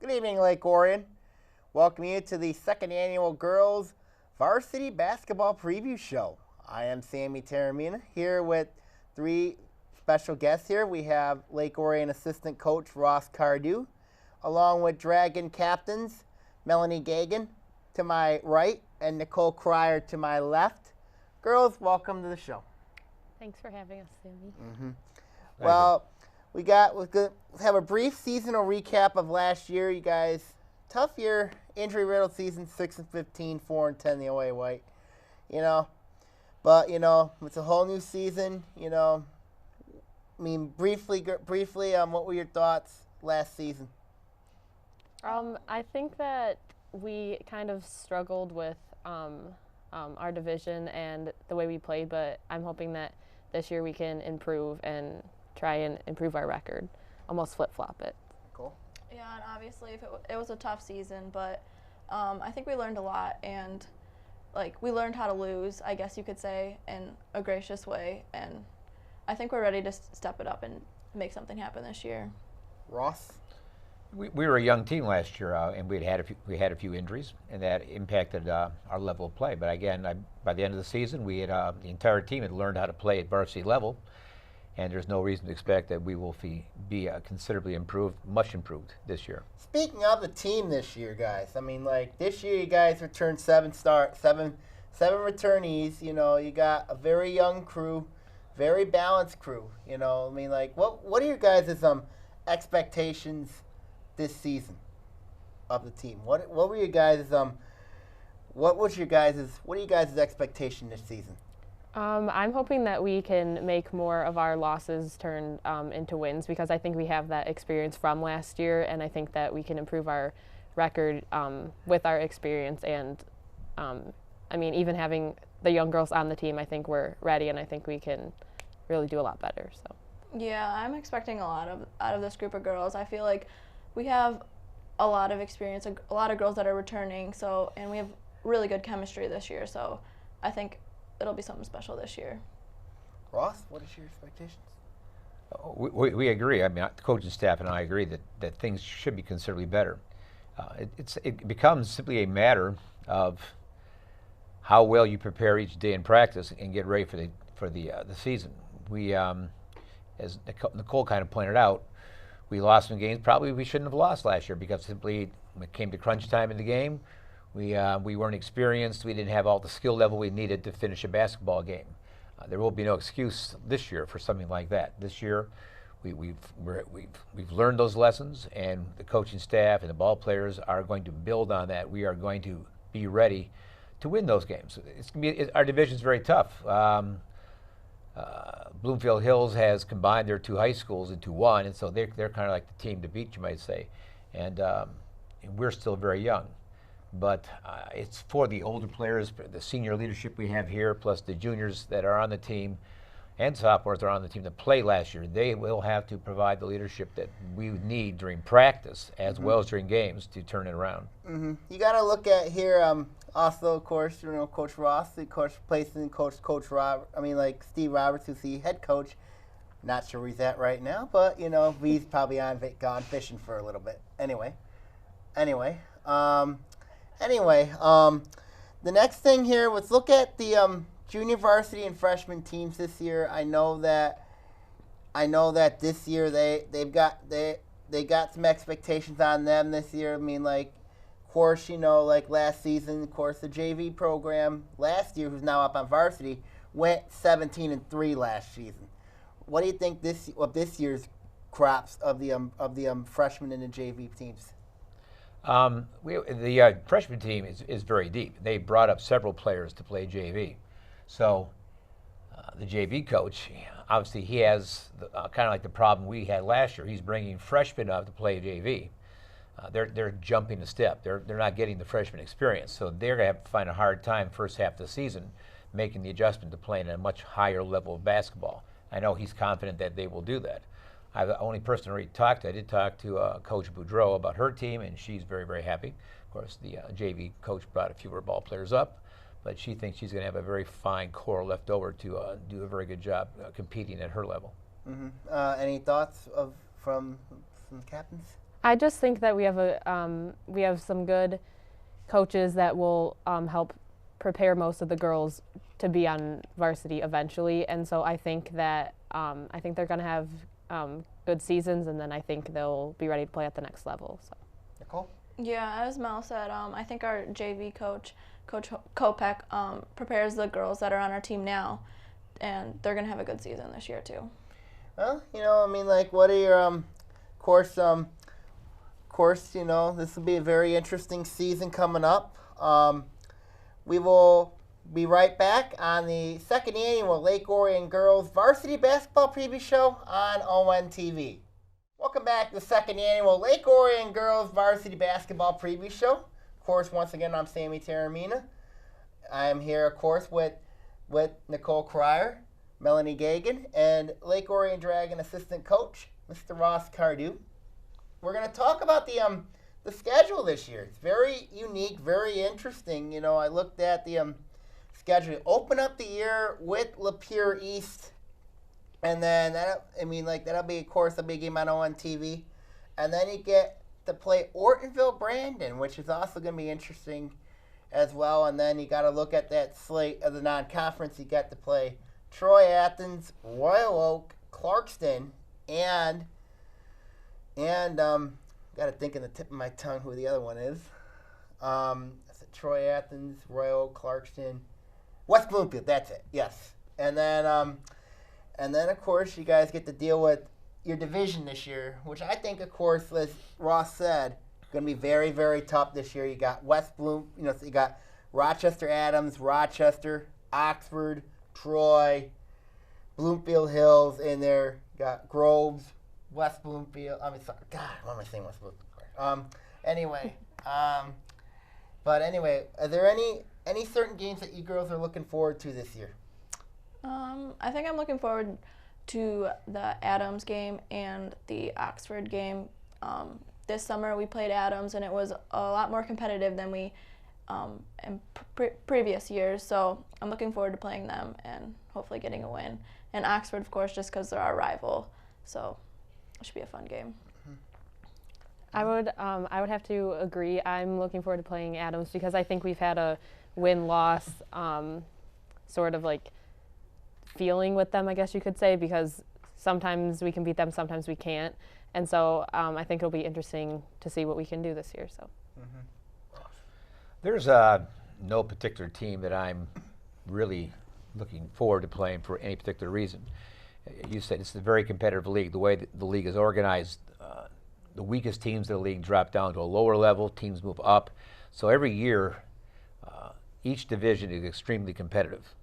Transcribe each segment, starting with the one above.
Good evening, Lake Orion. Welcome you to the second annual Girls Varsity Basketball Preview Show. I am Sammy Taormina here with three special guests here. We have Lake Orion assistant coach Ross Cardew, along with Dragon captains Melanie Gagan to my right and Nicole Cryer to my left. Girls, welcome to the show. Thanks for having us, Sammy. Well, we'll have a brief seasonal recap of last year. You guys, tough year, injury-riddled season, 6-15, 4-10 the away white. But it's a whole new season. Briefly, what were your thoughts last season? I think that we kind of struggled with our division and the way we played, but I'm hoping that this year we can improve and try and improve our record, almost flip-flop it. Cool. Yeah, and obviously it was a tough season, but I think we learned a lot, and we learned how to lose, I guess you could say, in a gracious way, and I think we're ready to step it up and make something happen this year. Ross? We were a young team last year, and we had a few injuries, and that impacted our level of play. But again, by the end of the season, we had the entire team had learned how to play at varsity level, and there's no reason to expect that we will be considerably improved, much improved this year. Speaking of the team this year, guys, this year you guys returned seven returnees. You got a very young crew, very balanced crew. What are your guys' expectations this season of the team? What are you guys' expectation this season? I'm hoping that we can make more of our losses turn into wins, because I think we have that experience from last year, and I think that we can improve our record with our experience. And even having the young girls on the team, I think we're ready, and I think we can really do a lot better. So. Yeah, I'm expecting a lot out of this group of girls. I feel like we have a lot of experience, a lot of girls that are returning, and we have really good chemistry this year, so I think it'll be something special this year. Ross, what is your expectations? We agree. The coaching staff and I agree that things should be considerably better. It becomes simply a matter of how well you prepare each day in practice and get ready for the season. We, as Nicole kind of pointed out, we lost some games probably we shouldn't have lost last year, because simply when it came to crunch time in the game, we weren't experienced. We didn't have all the skill level we needed to finish a basketball game. There will be no excuse this year for something like that. This year, we've learned those lessons, and the coaching staff and the ball players are going to build on that. We are going to be ready to win those games. Our division is very tough. Bloomfield Hills has combined their two high schools into one, and so they're kind of like the team to beat, you might say. And we're still very young. But it's for the older players, the senior leadership we have here, plus the juniors that are on the team and sophomores that are on the team that played last year. They will have to provide the leadership that we need during practice as well as during games to turn it around. You got to look at here. Also, of course, Coach Ross, the coach replacing Coach Rob. Steve Roberts, who's the head coach. Not sure where he's at right now, but he's probably gone fishing for a little bit. Anyway, the next thing here, let's look at the junior varsity and freshman teams this year. I know that this year they got some expectations on them this year. Of course, last season, of course, the JV program last year, who's now up on varsity, went 17-3 last season. What do you think of this year's crops of the freshmen and the JV teams? The freshman team is very deep. They brought up several players to play JV. So the JV coach, obviously, he has kind of like the problem we had last year. He's bringing freshmen up to play JV. They're jumping a step. They're not getting the freshman experience. So they're going to have to find a hard time first half of the season making the adjustment to playing at a much higher level of basketball. I know he's confident that they will do that. The only person I did talk to Coach Boudreau about her team, and she's very, very happy. Of course, the JV coach brought a few of her ball players up, but she thinks she's going to have a very fine core left over to do a very good job competing at her level. Any thoughts from captains? I just think that we have some good coaches that will help prepare most of the girls to be on varsity eventually, and so I think that I think they're going to have good seasons, and then I think they'll be ready to play at the next level. So. Nicole? Yeah, as Mel said, I think our JV coach, Coach Kopek, prepares the girls that are on our team now, and they're going to have a good season this year too. Well, I mean, like, what are your course, you know, this will be a very interesting season coming up. We will be right back on the second annual Lake Orion Girls Varsity Basketball Preview Show on ON TV. Welcome back to the second annual Lake Orion Girls Varsity Basketball Preview Show. Of course, once again, I'm Sammy Taormina. I am here, of course, with Nicole Cryer, Melanie Gagan, and Lake Orion Dragon assistant coach, Mr. Ross Cardew. We're going to talk about the schedule this year. It's very unique, very interesting. You know, I looked at the schedule. Open up the year with Lapeer East, and then that'll be, of course, a big game on ON TV. And then you get to play Ortonville Brandon, which is also going to be interesting as well. And then you got to look at that slate of the non-conference. You got to play Troy Athens, Royal Oak, Clarkston, and got to think in the tip of my tongue who the other one is. Troy Athens, Royal Oak, Clarkston, West Bloomfield. That's it. Yes. And then of course you guys get to deal with your division this year, which I think, of course, as Ross said, going to be very, very tough this year. You got West Bloom, so you got Rochester Adams, Rochester, Oxford, Troy, Bloomfield Hills in there. You got Groves, West Bloomfield. God, what am I saying? West Bloomfield. Anyway, are there any certain games that you girls are looking forward to this year? I think I'm looking forward to the Adams game and the Oxford game. This summer we played Adams, and it was a lot more competitive than we in previous years. So I'm looking forward to playing them and hopefully getting a win. And Oxford, of course, just because they're our rival. So it should be a fun game. I would have to agree. I'm looking forward to playing Adams because I think we've had a win-loss sort of like feeling with them, I guess you could say, because sometimes we can beat them, sometimes we can't. And so I think it'll be interesting to see what we can do this year. So, There's no particular team that I'm really looking forward to playing for any particular reason. You said it's a very competitive league. The way that the league is organized, the weakest teams in the league drop down to a lower level, teams move up. So every year, each division is extremely competitive.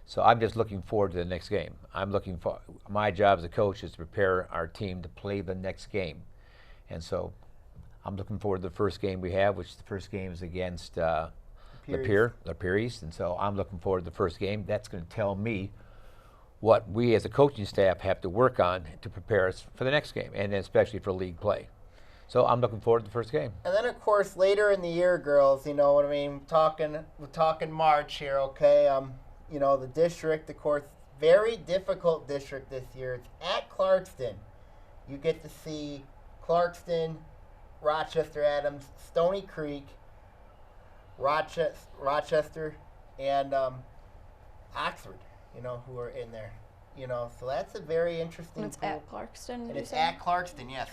So I'm just looking forward to the next game. My job as a coach is to prepare our team to play the next game. And so I'm looking forward to the first game we have, which the first game is against Lapeer East. And so I'm looking forward to the first game. That's going to tell me what we as a coaching staff have to work on to prepare us for the next game, and especially for league play. So I'm looking forward to the first game. And then, of course, later in the year, girls, you know what I mean? We're talking March here, okay? The district, of course, very difficult district this year. It's at Clarkston. You get to see Clarkston, Rochester Adams, Stony Creek, Rochester, and Oxford, who are in there. So that's a very interesting And it's pool. at Clarkston. And it's at Clarkston, yes,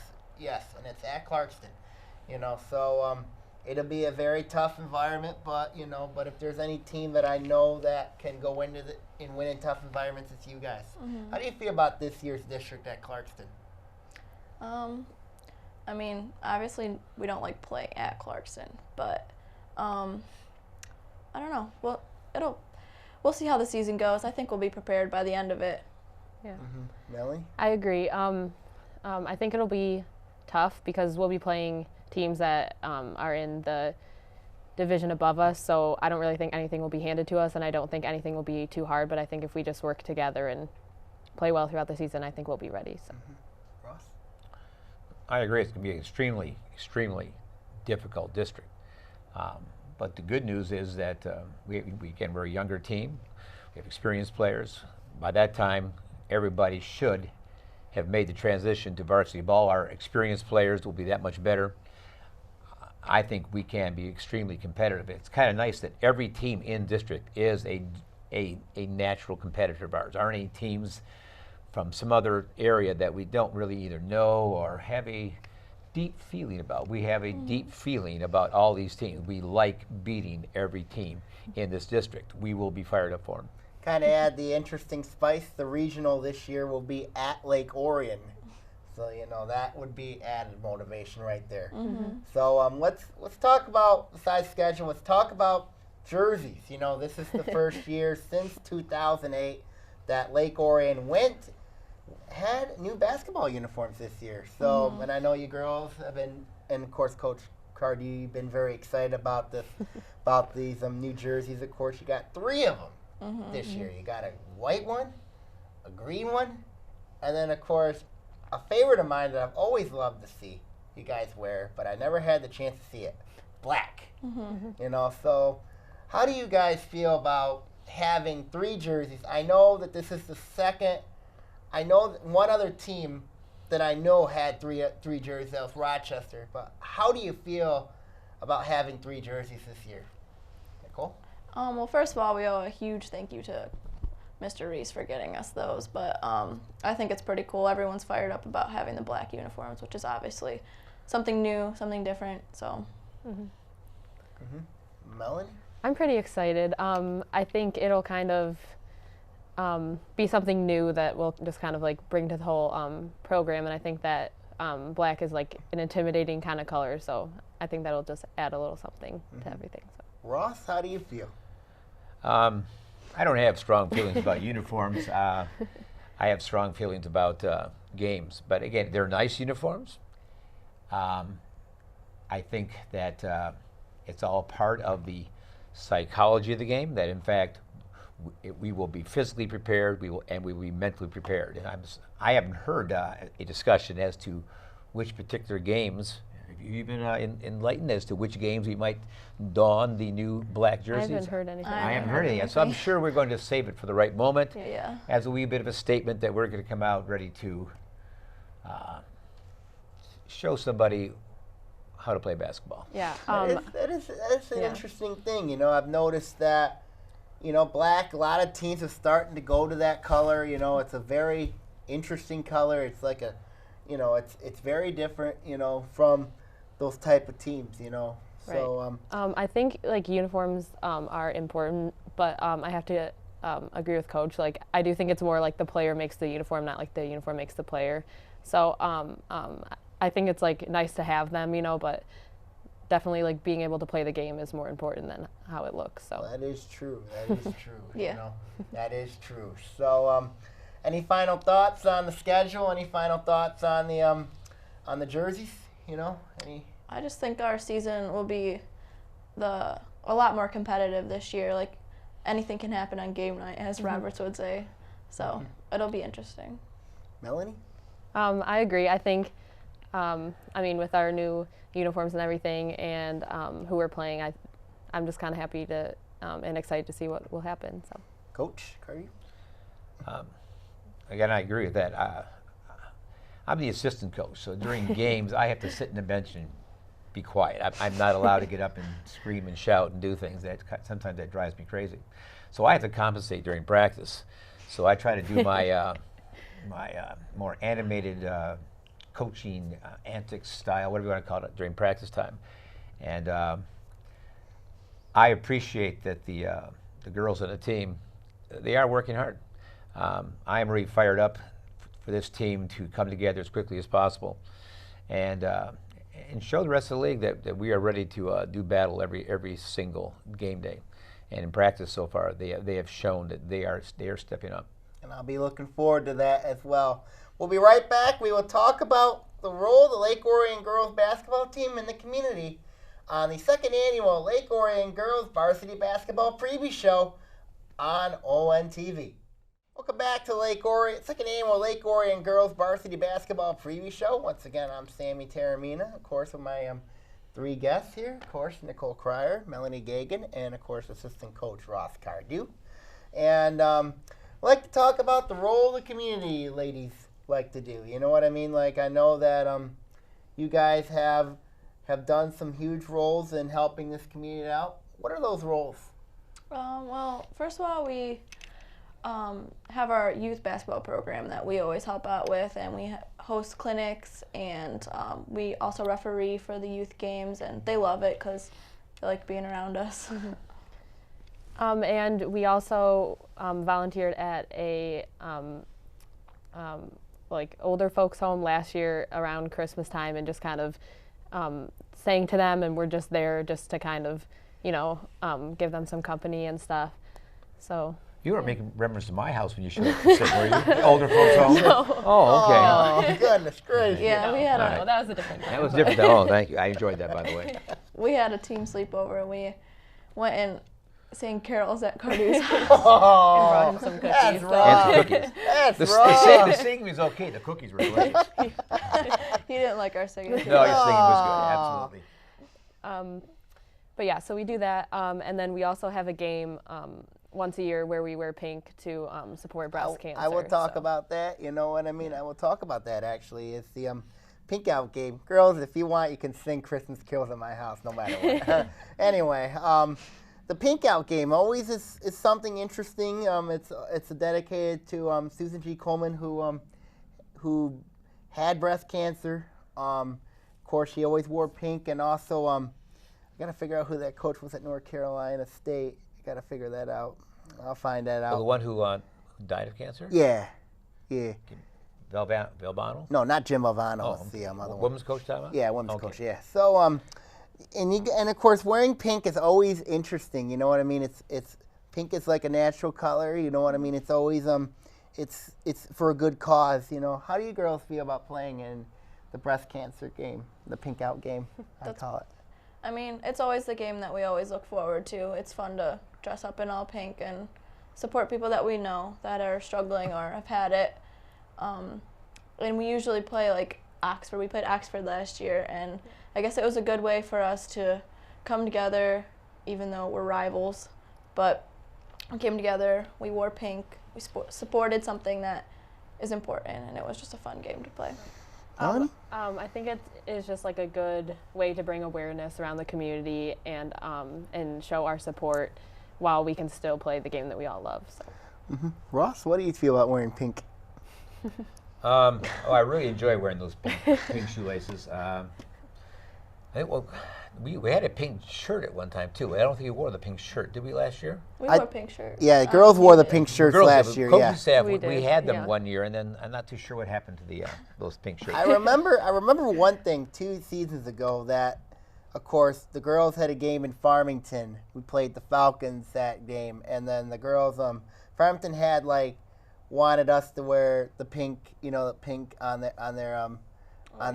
and it's at Clarkston. So it'll be a very tough environment, but if there's any team that I know that can go into and win in tough environments, it's you guys. How do you feel about this year's district at Clarkston? I mean, obviously we don't like playing at Clarkston, but I don't know. Well, we'll see how the season goes. I think we'll be prepared by the end of it. yeah. Melanie? I agree. I think it'll be tough because we'll be playing teams that are in the division above us, so I don't really think anything will be handed to us, and I don't think anything will be too hard, but I think if we just work together and play well throughout the season, I think we'll be ready. So. Ross? I agree. It's going to be an extremely, extremely difficult district. But the good news is that we're a younger team. We have experienced players. By that time, everybody should have made the transition to varsity ball. Our experienced players will be that much better. I think we can be extremely competitive. It's kind of nice that every team in district is a natural competitor of ours. Aren't any teams from some other area that we don't really either know or have a deep feeling about. We have a deep feeling about all these teams. We like beating every team in this district. We will be fired up for them. Kind of add the interesting spice. The regional this year will be at Lake Orion. So, you know, that would be added motivation right there. So let's talk about, besides schedule, let's talk about jerseys. You know, this is the first year since 2008 that Lake Orion had new basketball uniforms this year. So, and I know you girls have been, and of course Coach Cardew, you've been very excited about this, about these new jerseys. Of course, you got 3 of them this year. You got a white one, a green one, and then of course a favorite of mine that I've always loved to see you guys wear, but I never had the chance to see it, black. You know, so how do you guys feel about having 3 jerseys? I know that this is the second. I know that one other team that I know had three jerseys. That was Rochester. But how do you feel about having 3 jerseys this year, Nicole? Well, first of all, we owe a huge thank you to Mr. Reese for getting us those. But I think it's pretty cool. Everyone's fired up about having the black uniforms, which is obviously something new, something different. So. Melanie? I'm pretty excited. I think it'll kind of be something new that we'll just kind of like bring to the whole program, and I think that black is like an intimidating kind of color, so I think that'll just add a little something to everything. So. Ross, how do you feel? I don't have strong feelings about uniforms. I have strong feelings about games, but again, they're nice uniforms. I think that it's all part of the psychology of the game, that in fact we will be physically prepared, we will be mentally prepared. And I haven't heard a discussion as to which particular games. Have you been enlightened as to which games we might don the new black jerseys? I haven't heard anything. I haven't heard anything yet, so I'm sure we're going to save it for the right moment as a wee bit of a statement that we're going to come out ready to show somebody how to play basketball. Yeah. That is an interesting thing. You know, I've noticed that, you know, black, a lot of teams are starting to go to that color. You know, it's a very interesting color. It's like a, you know, it's very different, you know, from those type of teams, you know. Right. So I think like uniforms are important, but I have to agree with Coach. Like I do think it's more like the player makes the uniform, not like the uniform makes the player. So I think it's like nice to have them, you know, but definitely like being able to play the game is more important than how it looks. So that is true. That is true. Yeah. You know, that is true. So any final thoughts on the schedule? Any final thoughts on the jerseys? You know, any? I just think our season will be a lot more competitive this year. Like anything can happen on game night, as Roberts would say. So it'll be interesting. Melanie? I agree. I think, I mean, with our new uniforms and everything, and who we're playing, I'm just kind of happy to and excited to see what will happen. So, Coach Cardew? Again, I agree with that. I'm the assistant coach, so during games I have to sit in the bench and be quiet. I'm not allowed to get up and scream and shout and do things. Sometimes that drives me crazy. So I have to compensate during practice. So I try to do my more animated coaching antics style, whatever you want to call it, during practice time. And I appreciate that the girls on the team, they are working hard. I am really fired up for this team to come together as quickly as possible and show the rest of the league that we are ready to do battle every single game day. And in practice so far, they have shown that they are stepping up. And I'll be looking forward to that as well. We'll be right back. We will talk about the role of the Lake Orion girls basketball team in the community on the second annual Lake Orion Girls Varsity Basketball Preview Show on ONTV. Welcome back to Lake Orion, second annual Lake Orion Girls Varsity Basketball Preview Show. Once again, I'm Sammy Taormina, of course, with my 3 guests here. Of course, Nicole Cryer, Melanie Gagan, and of course, assistant coach Ross Cardew. And I'd like to talk about the role of the community, ladies. like to do? You know what I mean? Like, I know that you guys have done some huge roles in helping this community out. What are those roles? Well, first of all, we have our youth basketball program that we always help out with, and we host clinics, and we also referee for the youth games, and they love it because they like being around us. And we also volunteered at a like older folks home last year around Christmas time, and just kind of sang to them, and we're just there just to kind of, you know, give them some company and stuff. So. You weren't making reference to my house when you showed up to sit, were you? Older folks home? No. Oh, okay. Oh, goodness gracious. Yeah, we had No, a that was a different time. That was different. Oh, thank you. I enjoyed that, by the way. we had a team sleepover, and we went and sang carols at Cardew's house. And brought him some cookies. That's so- wrong. And cookies. That's The wrong. singing was okay. The cookies were delicious. He didn't like our singing. No, your singing was good. Absolutely. But yeah, so we do that, and then we also have a game once a year where we wear pink to support breast cancer. I will talk so. about that. You know what I mean? I will talk about that, actually. It's the Pink Out game. Girls, if you want, you can sing Christmas carols at my house, no matter what. Anyway, the Pink Out game always is something interesting. It's dedicated to Susan G. Coleman, who had breast cancer. Of course, she always wore pink, and also I got to figure out who that coach was at North Carolina State. Got to figure that out. I'll find that out. Oh, the one who died of cancer? Yeah. Valbano? No, not Jim Valvano. Oh, It's the other one. women's coach time? Yeah, women's Okay. coach. Yeah. So and of course, wearing pink is always interesting. You know what I mean? It's pink is like a natural color. You know what I mean? It's always it's for a good cause. You know, how do you girls feel about playing in the breast cancer game, the Pink Out game? I call it. I mean, it's always the game that we always look forward to. It's fun to dress up in all pink and support people that we know that are struggling or have had it. And we usually play like Oxford. We played Oxford last year, and I guess it was a good way for us to come together, even though we're rivals. But we came together, we wore pink, we supported something that is important, and it was just a fun game to play. I think it is just like a good way to bring awareness around the community and show our support while we can still play the game that we all love. So. Ross, what do you feel about wearing pink? I really enjoy wearing those pink shoelaces. We had a pink shirt at one time too. I don't think we wore the pink shirt. Did we last year? We wore pink shirts. Yeah, the girls wore the we did. pink shirts Girls last did, year. coaching Yeah. staff, We we did, had them yeah. one year, and then I'm not too sure what happened to those pink shirts. I remember one thing 2 seasons ago that, of course, the girls had a game in Farmington. We played the Falcons that game, and then the girls, Farmington had wanted us to wear the pink, the pink on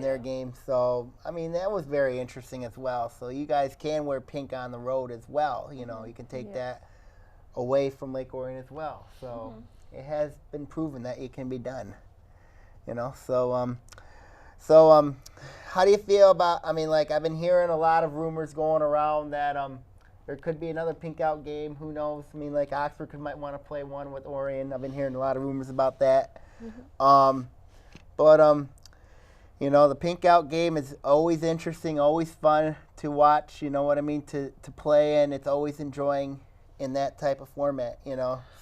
their game. So I mean that was very interesting as well. So you guys can wear pink on the road as well. You can take that away from Lake Orion as well. So it has been proven that it can be done. So how do you feel about? I mean, I've been hearing a lot of rumors going around that there could be another Pink Out game. Who knows? I mean, Oxford might want to play one with Orion. I've been hearing a lot of rumors about that. The Pink Out game is always interesting, always fun to watch. You know what I mean? To play in, it's always enjoying in that type of format.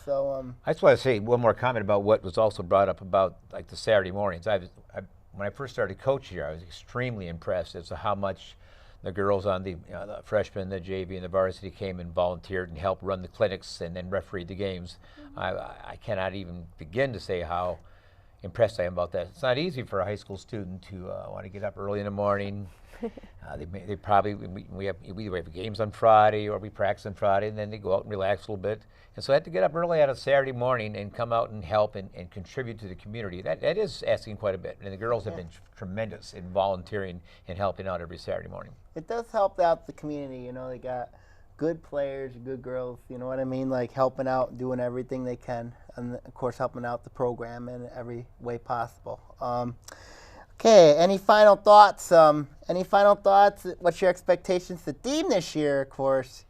So. I just want to say one more comment about what was also brought up about the Saturday mornings. When I first started coaching here, I was extremely impressed as to how much the girls on the freshmen, the JV, and the varsity came and volunteered and helped run the clinics and then refereed the games. I cannot even begin to say how impressed I am about that. It's not easy for a high school student to want to get up early in the morning. They probably we either have games on Friday or we practice on Friday, and then they go out and relax a little bit. And so I had to get up early on a Saturday morning and come out and help and contribute to the community. That is asking quite a bit, and the girls have been tremendous in volunteering and helping out every Saturday morning. It does help out the community. They got good players, good girls. You know what I mean? Helping out, doing everything they can, and of course helping out the program in every way possible. Okay, any final thoughts? What's your expectations? The theme this year, of course,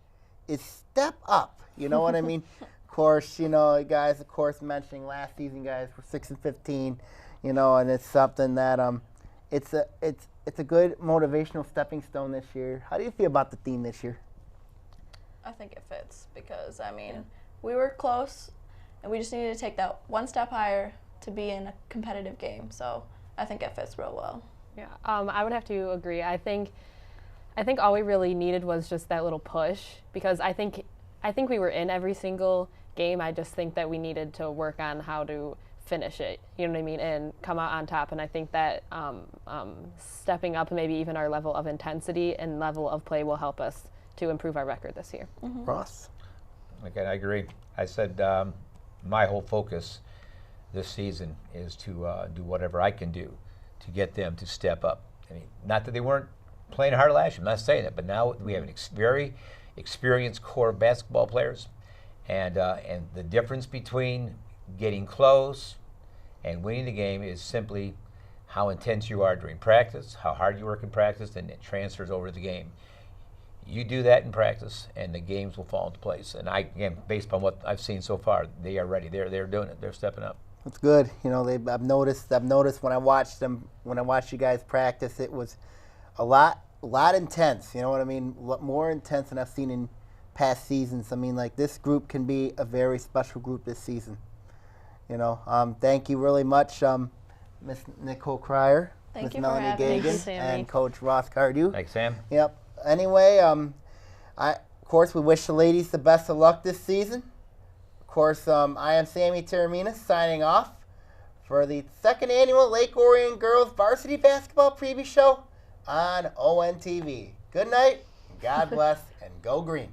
is step up. You know what I mean? Of course, you guys, mentioning last season, guys were 6-15. and it's something that it's a good motivational stepping stone this year. How do you feel about the theme this year? I think it fits because, I mean, we were close, and we just needed to take that one step higher to be in a competitive game. So I think it fits real well. Yeah, I would have to agree. I think all we really needed was just that little push, because I think we were in every single game. I just think that we needed to work on how to finish it, you know what I mean, and come out on top. And I think that stepping up maybe even our level of intensity and level of play will help us to improve our record this year. Mm-hmm. Ross? Again, I agree. I said my whole focus this season is to do whatever I can do to get them to step up. I mean, not that they weren't playing hard last year, I'm not saying that, but now we have an very experienced core of basketball players, and the difference between getting close and winning the game is simply how intense you are during practice, how hard you work in practice, and it transfers over to the game. You do that in practice, and the games will fall into place. And again, based upon what I've seen so far, they are ready. They're doing it. They're stepping up. That's good. I've noticed when I watched you guys practice, it was a lot intense. You know what I mean? More intense than I've seen in past seasons. I mean, like, this group can be a very special group this season. Thank you really much, Miss Nicole Cryer, Miss Melanie Gagan, and Coach Ross Cardew. Thanks, Sam. Yep. Anyway, of course, we wish the ladies the best of luck this season. Of course, I am Sammy Taormina signing off for the second annual Lake Orion Girls Varsity Basketball Preview Show on ONTV. Good night, God bless, and go green.